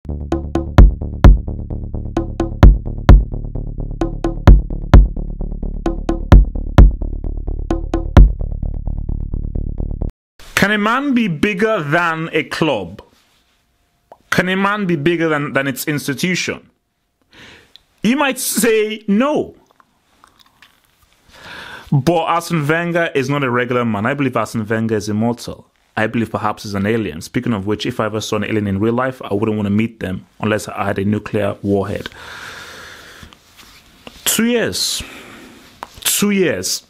Can a man be bigger than a club? Can a man be bigger than its institution? You might say no. But Arsene Wenger is not a regular man. I believe Arsene Wenger is immortal. I believe perhaps he's an alien. Speaking of which, if I ever saw an alien in real life, I wouldn't want to meet them unless I had a nuclear warhead. 2 years. 2 years.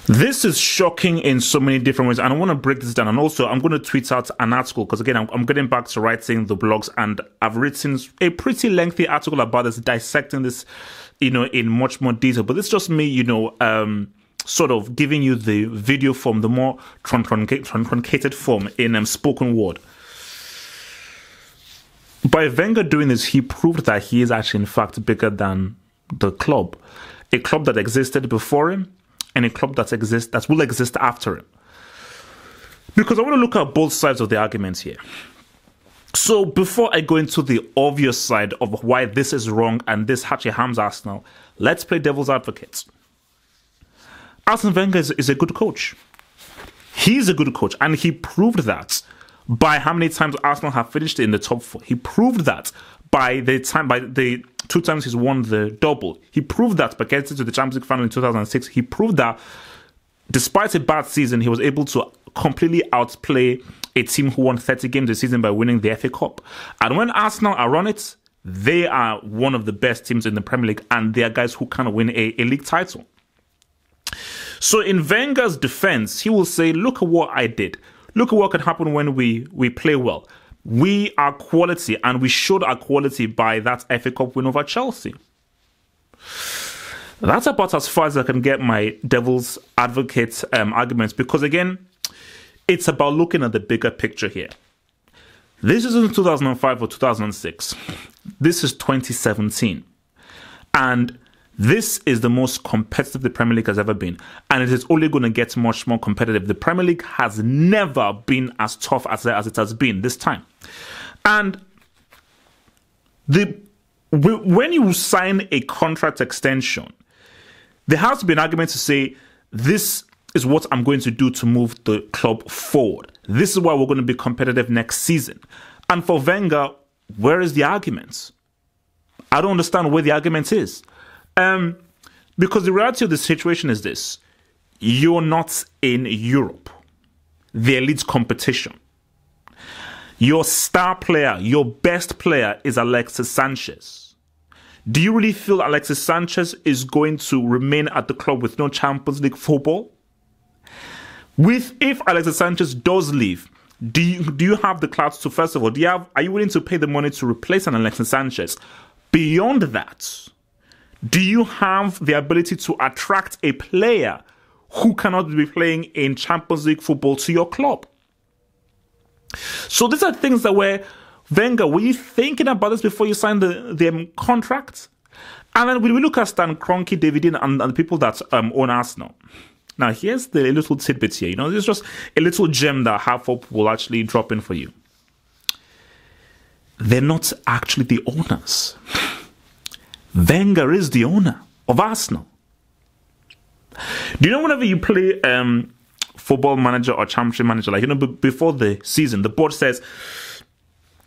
This is shocking in so many different ways, and I want to break this down. And also, I'm going to tweet out an article because, again, I'm getting back to writing the blogs, and I've written a pretty lengthy article about this, dissecting this, in much more detail. But it's just me, sort of giving you the video form, the more truncated form in spoken word. By Wenger doing this, he proved that he is actually, in fact, bigger than the club, a club that existed before him, and a club that will exist after him. Because I want to look at both sides of the argument here. So before I go into the obvious side of why this is wrong and this actually harms Arsenal, let's play devil's advocate. Arsene Wenger is a good coach. He's a good coach, and he proved that by how many times Arsenal have finished in the top four. He proved that by the 2 times he's won the double. He proved that by getting to the Champions League final in 2006. He proved that despite a bad season, he was able to completely outplay a team who won 30 games a season by winning the FA Cup. And when Arsenal are on it, they are one of the best teams in the Premier League, and they are guys who can win a league title. So in Wenger's defense, he will say, look at what I did. Look at what can happen when we play well. We are quality, and we showed our quality by that FA Cup win over Chelsea. That's about as far as I can get my devil's advocate arguments, because again, it's about looking at the bigger picture here. This isn't 2005 or 2006. This is 2017. And this is the most competitive the Premier League has ever been. And it is only going to get much more competitive. The Premier League has never been as tough as it has been this time. And when you sign a contract extension, there has to be an argument to say, this is what I'm going to do to move the club forward. This is why we're going to be competitive next season. And for Wenger, where is the argument? I don't understand where the argument is. Because the reality of the situation is this. You're not in Europe, the elite competition. Your star player, your best player is Alexis Sanchez. Do you really feel Alexis Sanchez is going to remain at the club with no Champions League football? If Alexis Sanchez does leave, do you have the clout to, first of all, are you willing to pay the money to replace an Alexis Sanchez? Beyond that, do you have the ability to attract a player who cannot be playing in Champions League football to your club? So these are things that were you thinking about this before you signed the contract? And then we look at Stan Kroenke, David Dean, and the people that own Arsenal. Now, here's the little tidbit here. There's just a little gem that half up will actually drop in for you. They're not actually the owners. Wenger is the owner of Arsenal. Do you know whenever you play football manager or championship manager, before the season, the board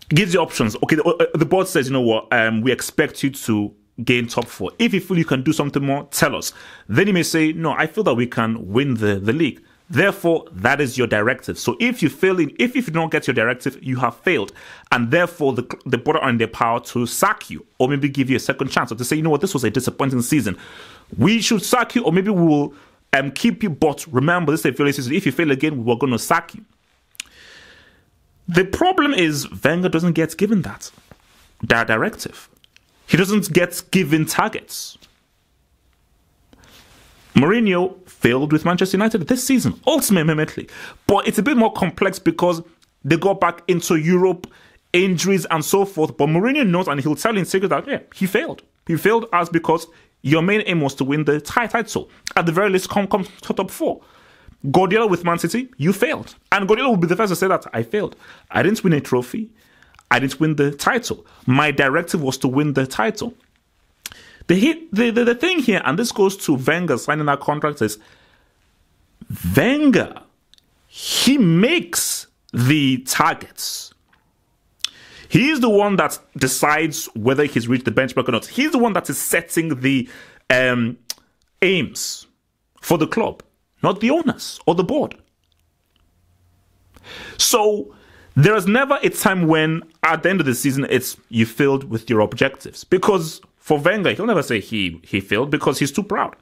gives you options. Okay, the board says, we expect you to gain top four. If you feel you can do something more, tell us. Then you may say, no, I feel that we can win the league. Therefore, that is your directive. So if you don't get your directive, you have failed. And therefore, the board are in their power to sack you or maybe give you a second chance. Or to say, this was a disappointing season. We should sack you, or maybe we will keep you. But remember, this is a failure season. If you fail again, we're going to sack you. The problem is Wenger doesn't get given that directive. He doesn't get given targets. Mourinho failed with Manchester United this season, ultimately. But it's a bit more complex because they got back into Europe, injuries and so forth. But Mourinho knows, and he'll tell in secret that, he failed. He failed as because your main aim was to win the title. At the very least, come to top four. Guardiola with Man City, you failed. And Guardiola will be the first to say that, I failed. I didn't win a trophy. I didn't win the title. My directive was to win the title. The thing here, and this goes to Wenger signing that contract, is Wenger, he makes the targets. He's the one that decides whether he's reached the benchmark or not. He's the one that is setting the aims for the club, not the owners or the board. So there is never a time when at the end of the season it's you failed with your objectives. Because for Wenger, he'll never say he failed because he's too proud.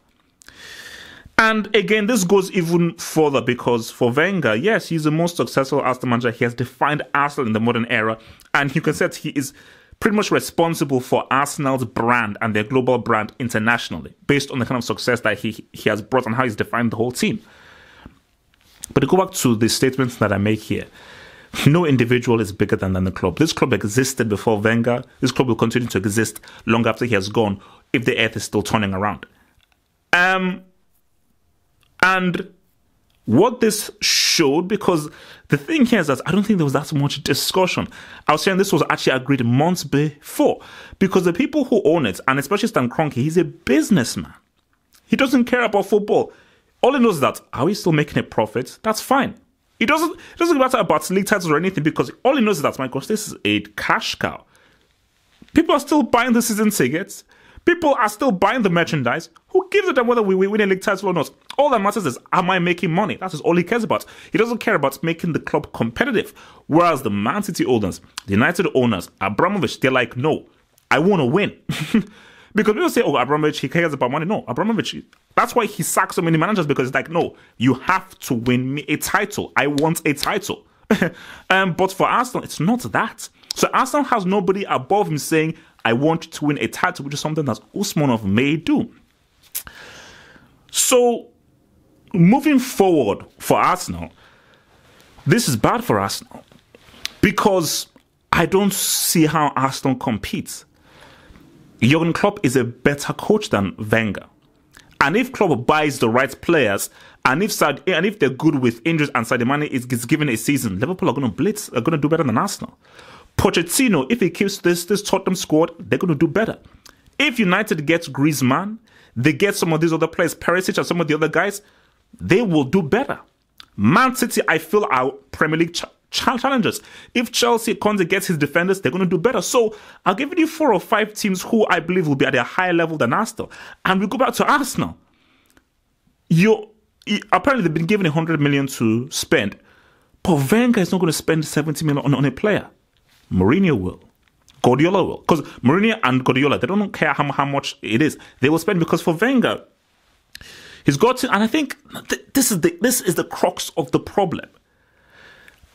And again, this goes even further because for Wenger, yes, he's the most successful Arsenal manager. He has defined Arsenal in the modern era. And you can say that he is pretty much responsible for Arsenal's brand and their global brand internationally, based on the kind of success that he has brought and how he's defined the whole team. But to go back to the statements that I make here, no individual is bigger than the club. This club existed before Wenger. This club will continue to exist long after he has gone, if the earth is still turning around. And what this showed, because the thing here is that I don't think there was that much discussion. I was saying this was actually agreed months before, because the people who own it, and especially Stan Kroenke, he's a businessman. He doesn't care about football. All he knows is that, are we still making a profit? That's fine. It doesn't matter about league titles or anything, because all he knows is that, my gosh, this is a cash cow. People are still buying the season tickets. People are still buying the merchandise. Who gives a damn whether we win a league title or not? All that matters is, am I making money? That is all he cares about. He doesn't care about making the club competitive. Whereas the Man City owners, the United owners, Abramovich, they're like, no, I want to win. Because people say, oh, Abramovich, he cares about money. No, Abramovich, that's why he sacks so many managers, because it's like, no, you have to win me a title. I want a title. But for Arsenal, it's not that. So Arsenal has nobody above him saying, I want you to win a title, which is something that Usmanov may do. So, moving forward for Arsenal, this is bad for Arsenal, because I don't see how Arsenal competes. Jurgen Klopp is a better coach than Wenger. And if Klopp buys the right players, and if they're good with injuries and Sadio Mane is given a season, Liverpool are going to blitz, are going to do better than Arsenal. Pochettino, if he keeps this Tottenham squad, they're going to do better. If United gets Griezmann, they get some of these other players, Perisic and some of the other guys, they will do better. Man City, I feel, are Premier League challengers. If Chelsea, Conte gets his defenders, they're going to do better. So I'll give you 4 or 5 teams who I believe will be at a higher level than Arsenal. And we go back to Arsenal. Apparently, they've been given 100 million to spend, but Wenger is not going to spend 70 million on a player. Mourinho will. Guardiola will. Because Mourinho and Guardiola, they don't care how much it is. They will spend, because for Wenger, he's got to, and I think this is the crux of the problem.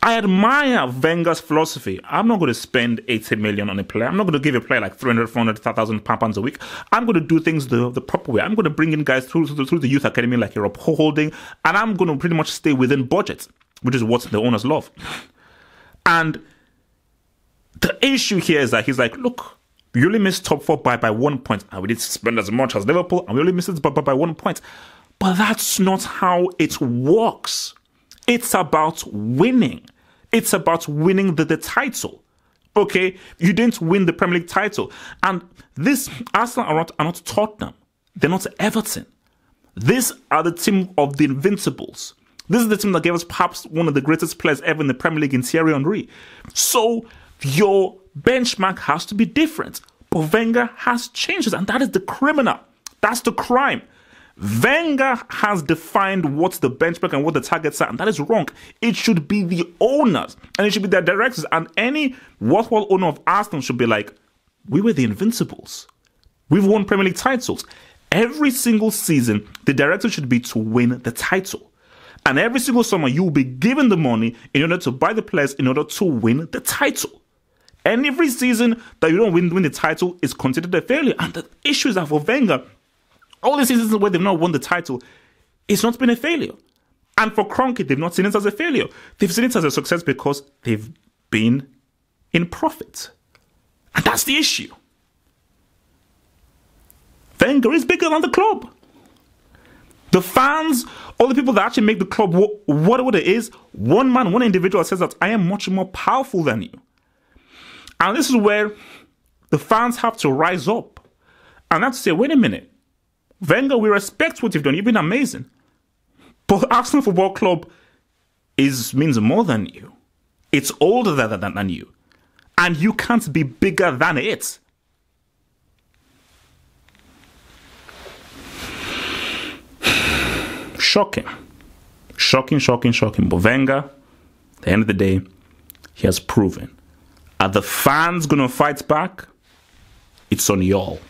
I admire Wenger's philosophy. I'm not going to spend 80 million on a player. I'm not going to give a player like 300, 400,000 pounds a week. I'm going to do things the proper way. I'm going to bring in guys through the youth academy like Europe Holding, and I'm going to pretty much stay within budget, which is what the owners love. And the issue here is that he's like, look, we only missed top 4 by 1 point, and we didn't spend as much as Liverpool, and we only missed it by 1 point. But that's not how it works. It's about winning. It's about winning the title. Okay? You didn't win the Premier League title. And this, Arsenal are not Tottenham. They're not Everton. These are the team of the Invincibles. This is the team that gave us perhaps one of the greatest players ever in the Premier League in Thierry Henry. So your benchmark has to be different. But Wenger has changed it, and that is the criminal. That's the crime. Wenger has defined what's the benchmark and what the targets are, and that is wrong. It should be the owners, and it should be their directors, and any worthwhile owner of Arsenal should be like, we were the Invincibles. We've won Premier League titles. Every single season, the directive should be to win the title. And every single summer, you will be given the money in order to buy the players in order to win the title. And every season that you don't win the title is considered a failure. And the issue is that for Wenger, all the seasons where they've not won the title, it's not been a failure. And for Kroenke, they've not seen it as a failure. They've seen it as a success because they've been in profit. And that's the issue. Wenger is bigger than the club. The fans, all the people that actually make the club what it is, one man, one individual says that I am much more powerful than you. And this is where the fans have to rise up and have to say, wait a minute, Wenger, we respect what you've done. You've been amazing. But Arsenal Football Club means more than you. It's older than you. And you can't be bigger than it. Shocking. Shocking. But Wenger, at the end of the day, he has proven. Are the fans going to fight back? It's on y'all.